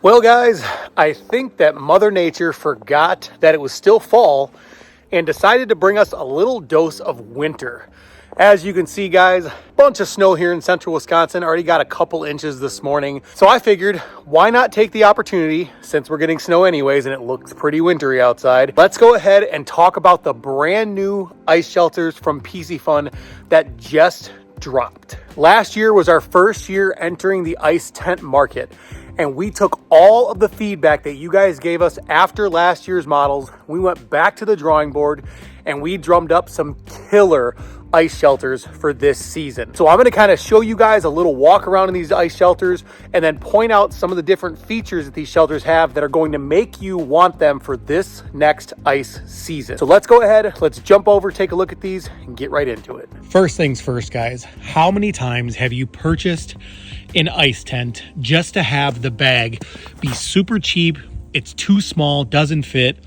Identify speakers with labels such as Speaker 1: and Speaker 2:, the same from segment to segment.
Speaker 1: Well, guys, I think that Mother Nature forgot that it was still fall and decided to bring us a little dose of winter. As you can see, guys, bunch of snow here in central Wisconsin. Already got a couple inches this morning. So I figured, why not take the opportunity, since we're getting snow anyways and it looks pretty wintry outside. Let's go ahead and talk about the brand new ice shelters from Piscifun that just dropped. Last year was our first year entering the ice tent market, and we took all of the feedback that you guys gave us after last year's models. We went back to the drawing board and we drummed up some killer ice shelters for this season. So I'm going to kind of show you guys a little walk around in these ice shelters and then point out some of the different features that these shelters have that are going to make you want them for this next ice season. So let's go ahead, let's jump over, take a look at these and get right into it. First things first, guys, how many times have you purchased an ice tent just to have the bag be super cheap? It's too small, doesn't fit.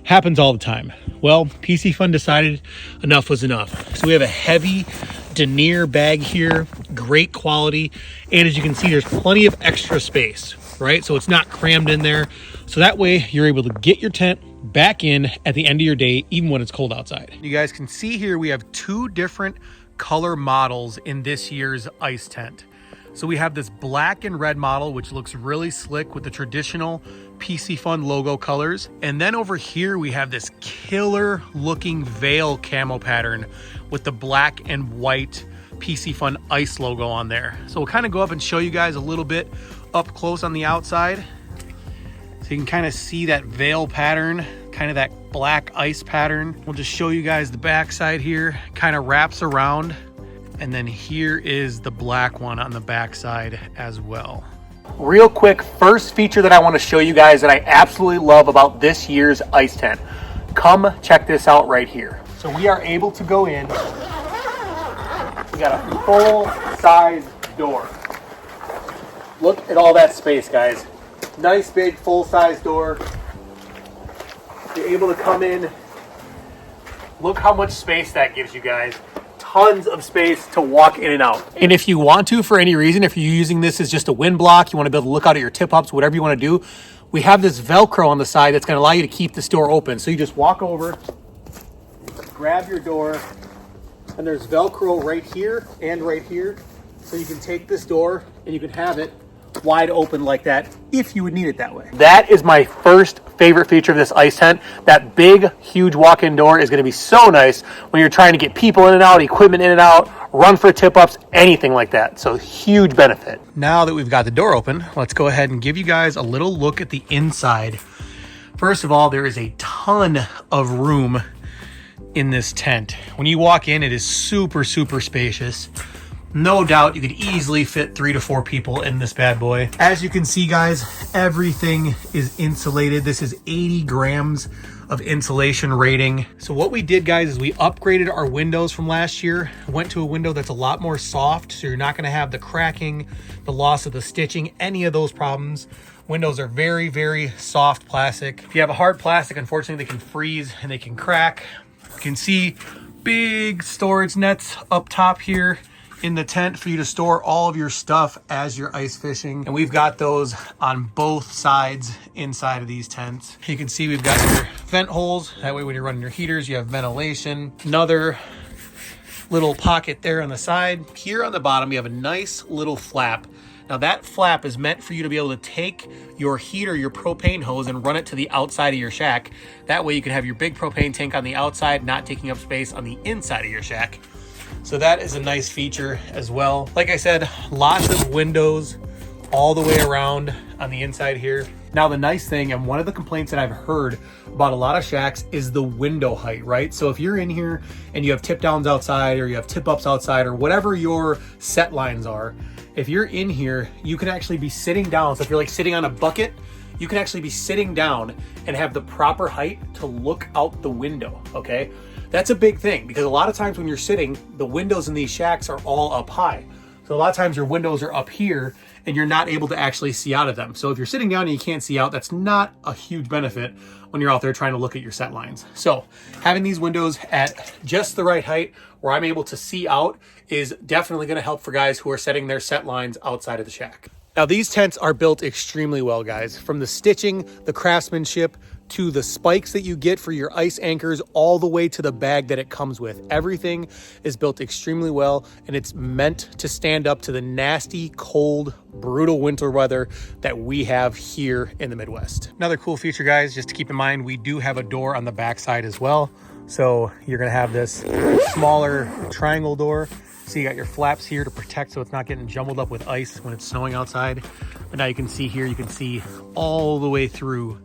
Speaker 1: Happens all the time. Well, Piscifun decided enough was enough. So we have a heavy denier bag here, great quality. And as you can see, there's plenty of extra space, right? So it's not crammed in there. So that way you're able to get your tent back in at the end of your day, even when it's cold outside. You guys can see here, we have two different color models in this year's ice tent. So we have this black and red model, which looks really slick with the traditional Piscifun logo colors. And then over here, we have this killer looking veil camo pattern with the black and white Piscifun ice logo on there. So we'll kind of go up and show you guys a little bit up close on the outside. So you can kind of see that veil pattern, kind of that black ice pattern. We'll just show you guys the back side here, kind of wraps around. And then here is the black one on the back side as well. Real quick, first feature that I want to show you guys that I absolutely love about this year's ice tent. Come check this out right here. So we are able to go in. We got a full size door. Look at all that space, guys. Nice big full size door. You're able to come in. Look how much space that gives you guys. Tons of space to walk in and out. And if you want to, for any reason, if you're using this as just a wind block, you want to be able to look out at your tip ups, whatever you want to do, we have this Velcro on the side that's going to allow you to keep this door open. So you just walk over, grab your door, and there's Velcro right here and right here. So you can take this door and you can have it wide open like that if you would need it that way. That is my first favorite feature of this ice tent. That big, huge walk-in door is going to be so nice when you're trying to get people in and out, equipment in and out, run for tip-ups, anything like that. So huge benefit. Now that we've got the door open, let's go ahead and give you guys a little look at the inside. First of all, there is a ton of room in this tent. When you walk in, it is super, super spacious. No doubt you could easily fit 3 to 4 people in this bad boy. As you can see, guys, everything is insulated. This is 80 grams of insulation rating. So what we did, guys, is we upgraded our windows from last year. Went to a window that's a lot more soft, so you're not gonna have the cracking, the loss of the stitching, any of those problems. Windows are very, very soft plastic. If you have a hard plastic, unfortunately, they can freeze and they can crack. You can see big storage nets up top here in the tent for you to store all of your stuff as you're ice fishing. And we've got those on both sides inside of these tents. You can see we've got your vent holes. That way when you're running your heaters, you have ventilation. Another little pocket there on the side. Here on the bottom, you have a nice little flap. Now that flap is meant for you to be able to take your heater, your propane hose, and run it to the outside of your shack. That way you can have your big propane tank on the outside, not taking up space on the inside of your shack. So that is a nice feature as well. Like I said, lots of windows all the way around on the inside here. Now the nice thing, and one of the complaints that I've heard about a lot of shacks, is the window height, right? So if you're in here and you have tip downs outside or you have tip ups outside or whatever your set lines are, if you're in here, you can actually be sitting down. So if you're like sitting on a bucket, you can actually be sitting down and have the proper height to look out the window, okay? That's a big thing because a lot of times when you're sitting, the windows in these shacks are all up high. So a lot of times your windows are up here and you're not able to actually see out of them. So if you're sitting down and you can't see out, that's not a huge benefit when you're out there trying to look at your set lines. So having these windows at just the right height where I'm able to see out is definitely going to help for guys who are setting their set lines outside of the shack. Now these tents are built extremely well, guys. From the stitching, the craftsmanship, to the spikes that you get for your ice anchors, all the way to the bag that it comes with. Everything is built extremely well, and it's meant to stand up to the nasty, cold, brutal winter weather that we have here in the Midwest. Another cool feature, guys, just to keep in mind, we do have a door on the backside as well. So you're gonna have this smaller triangle door. So you got your flaps here to protect so it's not getting jumbled up with ice when it's snowing outside. But now you can see here, you can see all the way through.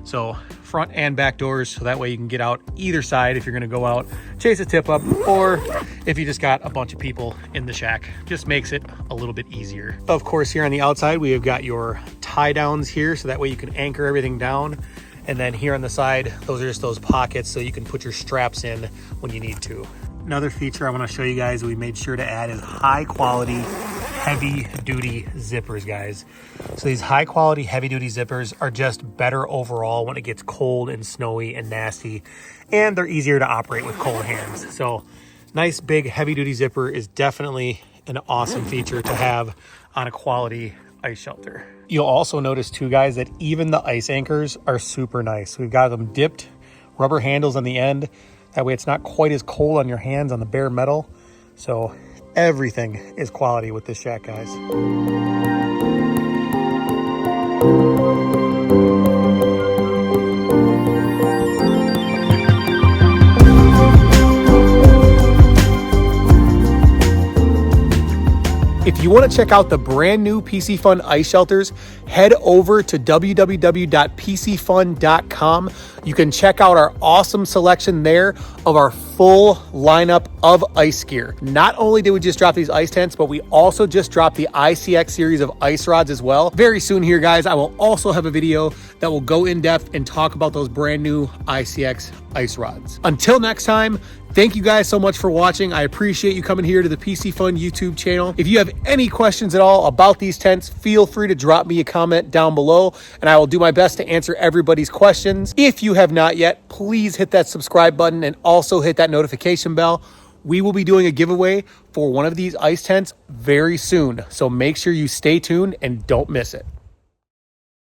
Speaker 1: So front and back doors, so that way you can get out either side if you're gonna go out, chase a tip up, or if you just got a bunch of people in the shack. Just makes it a little bit easier. Of course, here on the outside, we have got your tie downs here, so that way you can anchor everything down. And then here on the side, those are just those pockets so you can put your straps in when you need to. Another feature I want to show you guys we made sure to add is high quality, heavy duty zippers, guys. So these high quality, heavy duty zippers are just better overall when it gets cold and snowy and nasty, and they're easier to operate with cold hands. So nice big heavy duty zipper is definitely an awesome feature to have on a quality ice shelter. You'll also notice too, guys, that even the ice anchors are super nice. We've got them dipped rubber handles on the end. That way it's not quite as cold on your hands on the bare metal. So everything is quality with this shack, guys. If you want to check out the brand new Piscifun ice shelters, head over to www.piscifun.com. You can check out our awesome selection there of our full lineup of ice gear. Not only did we just drop these ice tents, but we also just dropped the ICX series of ice rods as well. Very soon here, guys, I will also have a video that will go in depth and talk about those brand new ICX ice rods. Until next time, thank you guys so much for watching. I appreciate you coming here to the Piscifun YouTube channel. If you have any questions at all about these tents, feel free to drop me a comment down below and I will do my best to answer everybody's questions. If you have not yet, please hit that subscribe button and also hit that notification bell. We will be doing a giveaway for one of these ice tents very soon, so make sure you stay tuned and don't miss it.